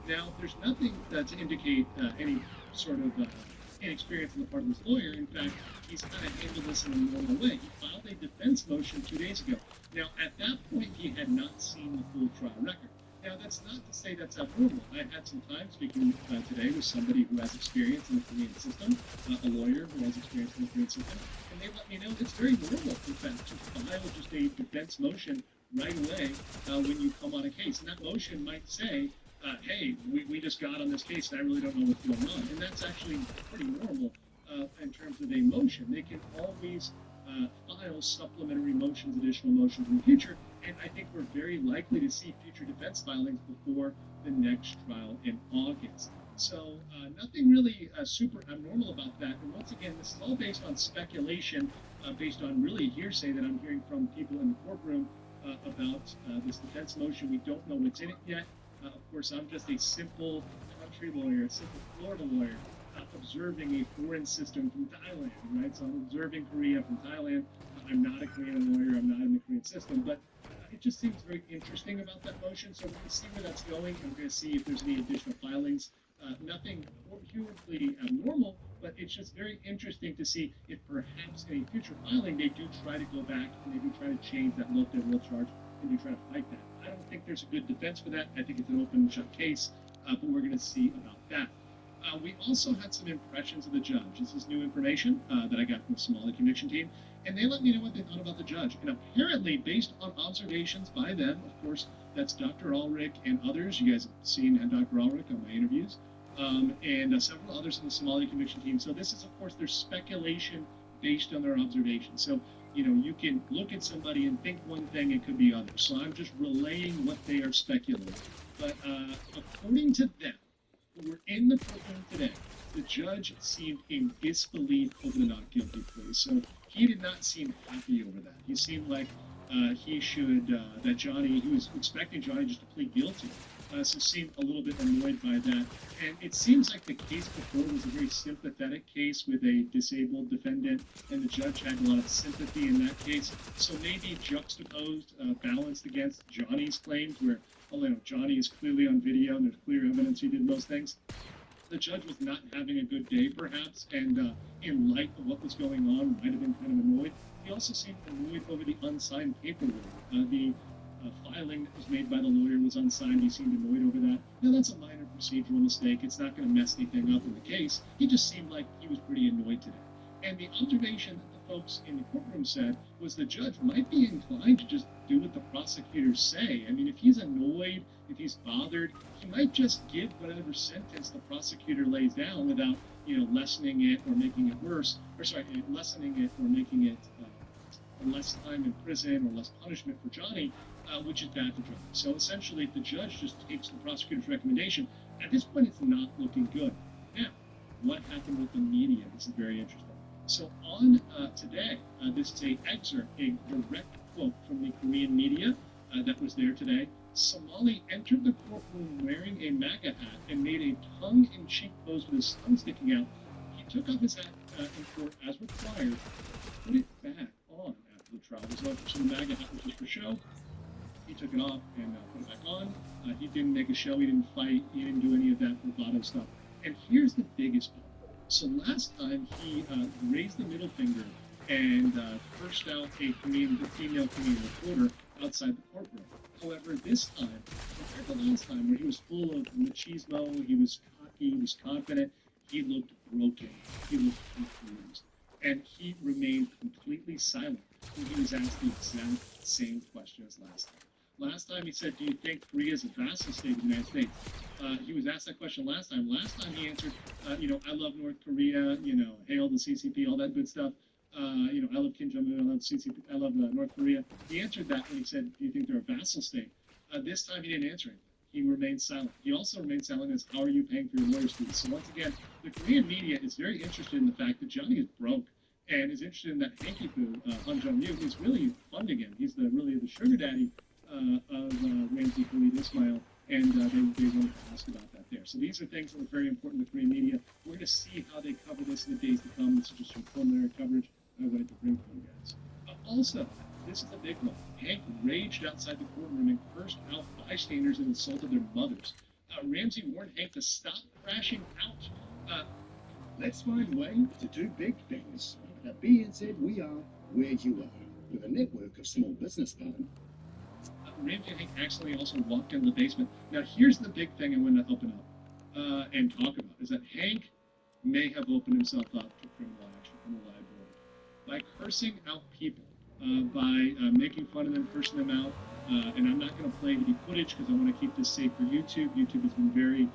Now, there's nothing to indicate any sort of inexperience on the part of this lawyer. In fact, he's kind of handled this in a normal way. He filed a defense motion 2 days ago. Now, at that point, he had not seen the full trial record. Now, that's not to say that's abnormal. I had some time speaking today with somebody who has experience in the Korean system, a lawyer who has experience in the Korean system, and they let me know it's very normal, in fact, to file just a defense motion right away when you come on a case. And that motion might say, hey, we just got on this case and I really don't know what's going on. And that's actually pretty normal in terms of a motion. They can always file supplementary motions, additional motions in the future. And I think we're very likely to see future defense filings before the next trial in August. So nothing really super abnormal about that. And once again, this is all based on speculation, based on really hearsay that I'm hearing from people in the courtroom about this defense motion. We don't know what's in it yet. Of course, I'm just a simple country lawyer, a simple Florida lawyer, observing a foreign system from Thailand, right? So I'm observing Korea from Thailand. I'm not a Korean lawyer. I'm not in the Korean system, but it just seems very interesting about that motion. So we're going to see where that's going. And we're going to see if there's any additional filings. Nothing hugely abnormal, but it's just very interesting to see if perhaps in a future filing they do try to go back and they do try to change that low dead will charge and do try to fight that. I don't think there's a good defense for that. I think it's an open and shut case, but we're going to see about that. We also had some impressions of the judge. This is new information that I got from the Somali conviction team, and they let me know what they thought about the judge. And apparently, based on observations by them, of course, that's Dr. Ulrich and others. You guys have seen Dr. Ulrich on my interviews, and several others in the Somali conviction team. So this is, of course, their speculation based on their observations. So, you know, you can look at somebody and think one thing, it could be others. So I'm just relaying what they are speculating. But according to them, who were in the courtroom today, the judge seemed in disbelief over the not guilty plea. So he did not seem happy over that. He seemed like he should, that Johnny, he was expecting Johnny just to plead guilty. So seemed a little bit annoyed by that. And it seems like the case before was a very sympathetic case with a disabled defendant, and the judge had a lot of sympathy in that case. So maybe juxtaposed, balanced against Johnny's claims, where Johnny is clearly on video and there's clear evidence he did those things. The judge was not having a good day, perhaps, and in light of what was going on, might have been kind of annoyed. He also seemed annoyed over the unsigned paperwork. The filing that was made by the lawyer was unsigned. He seemed annoyed over that. Now, that's a minor procedural mistake. It's not going to mess anything up in the case. He just seemed like he was pretty annoyed today. And the observation that the folks in the courtroom said was the judge might be inclined to just do what the prosecutors say. I mean, if he's annoyed, if he's bothered, he might just give whatever sentence the prosecutor lays down without, lessening it or making it worse. Or sorry, lessening it or making it less time in prison or less punishment for Johnny, which is bad for Johnny. So essentially, if the judge just takes the prosecutor's recommendation, at this point, it's not looking good. Now, what happened with the media? This is very interesting. So on today, this is a excerpt, a direct quote from the Korean media that was there today. Somali entered the courtroom wearing a MAGA hat and made a tongue-in-cheek pose with his tongue sticking out. He took off his hat in court as required, put it back on after the trial was over. So the MAGA hat was just for show. He took it off and put it back on. He didn't make a show. He didn't fight. He didn't do any of that bravado stuff. And here's the biggest part. So last time he raised the middle finger and cursed out a female Korean reporter outside the courtroom. However, this time, compared to last time, where he was full of machismo, he was cocky, he was confident, he looked broken, he looked confused, and he remained completely silent when he was asked the exact same question as last time. Last time he said, do you think Korea is a vassal state of the United States? He was asked that question last time. Last time he answered, I love North Korea, hail the CCP, all that good stuff. I love Kim Jong-un, I love CCP, I love North Korea. He answered that when he said, do you think they're a vassal state? This time he didn't answer it. He remained silent. He also remained silent as, how are you paying for your lawyer's fees? So once again, the Korean media is very interested in the fact that Johnny is broke and is interested in that hanky poo, Han Jong-yu, is really funding him. He's really the sugar daddy of Ramsey Khalid Ismail, and they wanted to ask about that there. So these are things that are very important to Korean media. We're going to see how they cover this in the days to come. This is just some preliminary coverage I wanted to bring for you guys. Also, this is a big one. Hank raged outside the courtroom and cursed out bystanders and insulted their mothers. Ramsey warned Hank to stop crashing out. Let's find a way to do big things. At BNZ, we are where you are, with a network of small business partners. Ramsey and Hank accidentally also walked into the basement. Now, here's the big thing I want to open up and talk about, is that Hank may have opened himself up to criminal action, criminal liability, by cursing out people, by making fun of them, cursing them out. And I'm not going to play any footage because I want to keep this safe for YouTube. YouTube has been very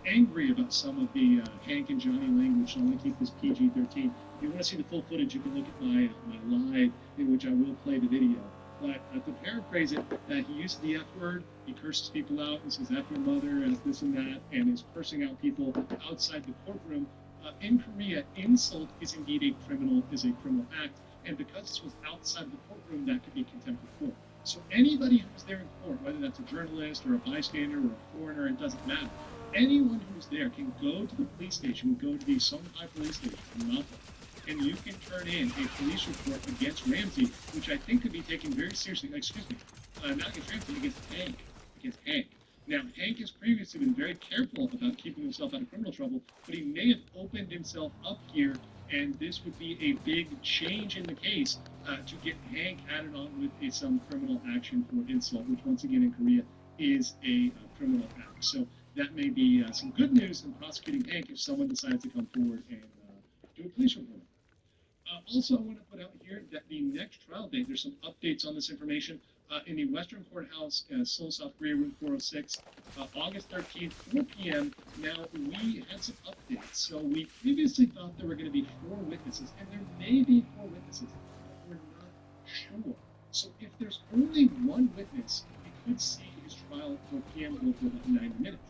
angry about some of the Hank and Johnny language, so I want to keep this PG-13. If you want to see the full footage, you can look at my live, in which I will play the video. But to paraphrase it, he uses the F word, he curses people out and says F your mother, and this and that, and is cursing out people outside the courtroom. In Korea, insult is indeed a criminal act, and because this was outside the courtroom, that could be contempt of court. So anybody who's there in court, whether that's a journalist or a bystander or a foreigner, it doesn't matter. Anyone who's there can go to the police station, go to the Songhai police station in Mappa, and you can turn in a police report against Ramsey, which I think could be taken very seriously. Excuse me, not against Ramsey, against Hank. Now, Hank has previously been very careful about keeping himself out of criminal trouble, but he may have opened himself up here, and this would be a big change in the case to get Hank added on with some criminal action for insult, which once again in Korea is a criminal act. So that may be some good news in prosecuting Hank if someone decides to come forward and do a police report. Also, I want to put out here that the next trial date, there's some updates on this information. In the Western Courthouse, Seoul, South Korea, room 406, August 13th, 4 p.m. Now, we had some updates. So we previously thought there were going to be 4 witnesses, and there may be 4 witnesses, but we're not sure. So if there's only 1 witness, we could see his trial at 4 p.m. go for about 90 minutes.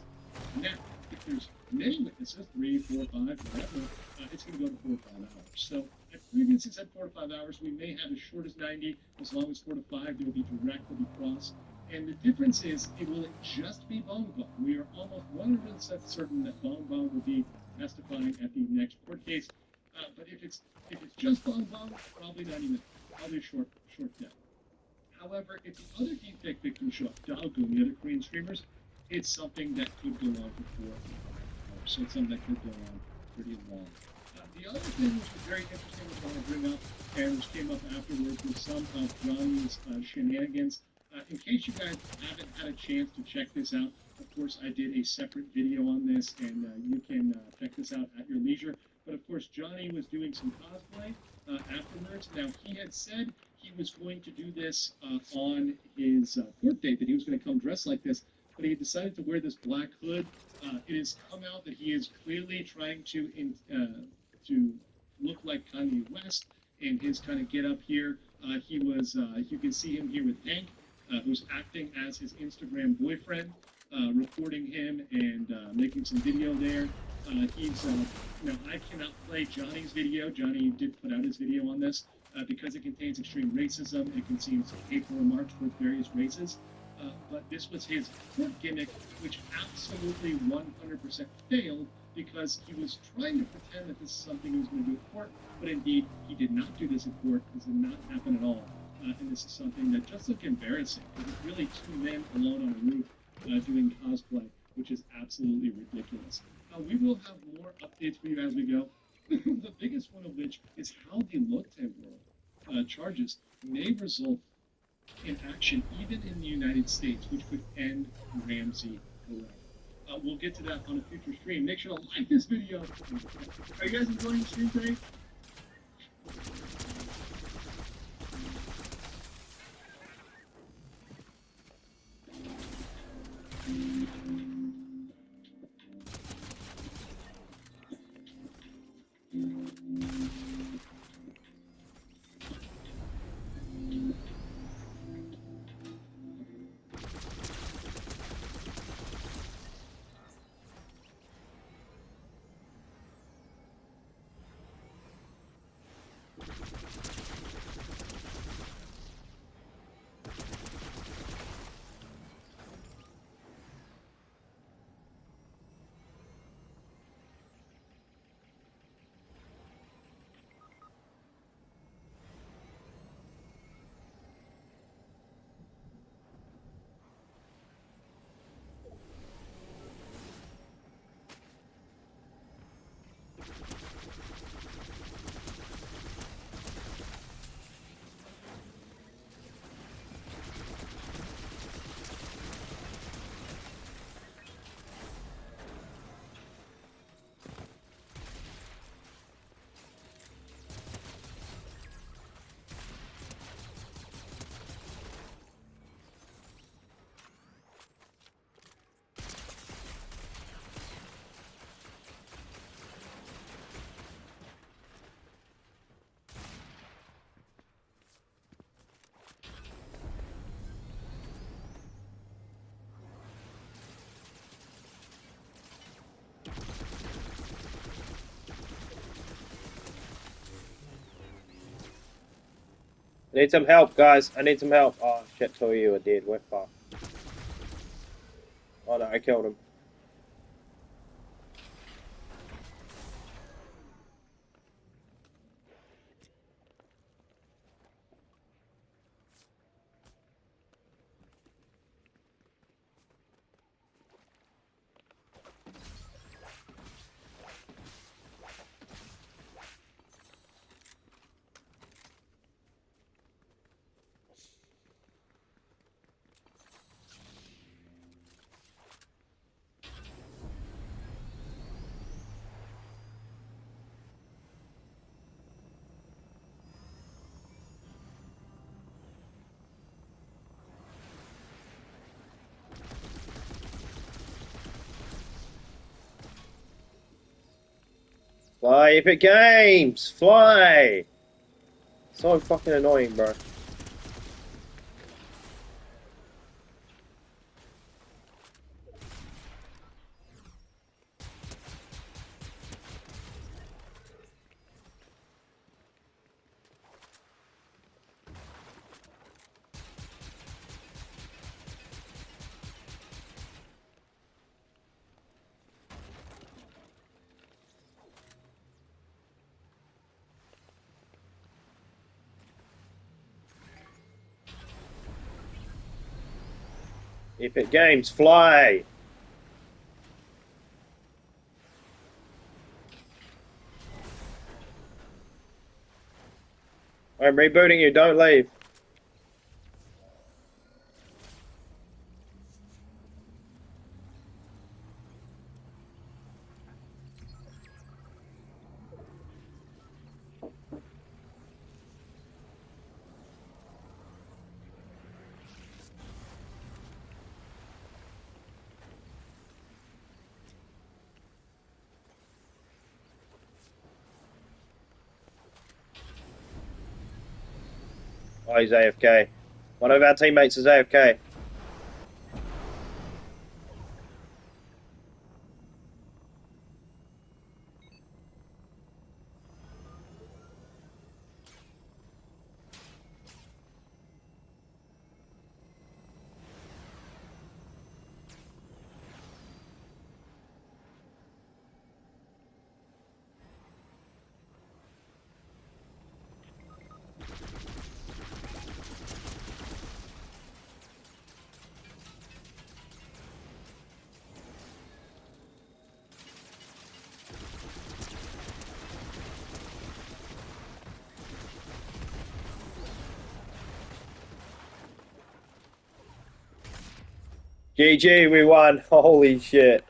Now, if there's many witnesses, 3, 4, 5, whatever, it's going to go to 4 or 5 hours. So I previously said 4 to 5 hours. We may have as short as 90. As long as 4 to 5, they'll be direct, they'll be cross. And the difference is, will it just be Bong Bong? We are almost 100% certain that Bong Bong will be testifying at the next court case. But if it's just Bong Bong, probably 90 minutes. Probably a short death. However, if the other deepfake victims show up, Daegu and the other Korean streamers, it's something that could go on for 4 or 5 hours. So it's something that could go on pretty long. The other thing which was very interesting, which I want to bring up, and which came up afterwards, was some of Johnny's shenanigans. In case you guys haven't had a chance to check this out, of course, I did a separate video on this, and you can check this out at your leisure. But of course, Johnny was doing some cosplay afterwards. Now, he had said he was going to do this on his court date, that he was going to come dressed like this, but he decided to wear this black hood. It has come out that he is clearly trying to look like Kanye West in his kind of get up here. He was, you can see him here with Hank, who's acting as his Instagram boyfriend, recording him and making some video there. Now I cannot play Johnny's video. Johnny did put out his video on this because it contains extreme racism. It contains hateful remarks towards various races. But this was his court gimmick, which absolutely 100% failed because he was trying to pretend that this is something he was going to do at court, but indeed he did not do this at court. This did not happen at all. And this is something that just looked embarrassing. It was really 2 men alone on a roof doing cosplay, which is absolutely ridiculous. We will have more updates for you as we go. The biggest one of which is how the Lotte world charges may result in action even in the United States, which could end Ramsey forever. We'll get to that on a future stream. Make sure to like this video. Are you guys enjoying the stream today? I need some help, guys. I need some help. Oh, shit, two of you are dead. We're fucked. Oh, no, I killed him. Fly, Epic Games! Fly! So fucking annoying, bro. Epic Games, fly! I'm rebooting you, don't leave. Oh, he's AFK. One of our teammates is AFK. GG, we won. Holy shit.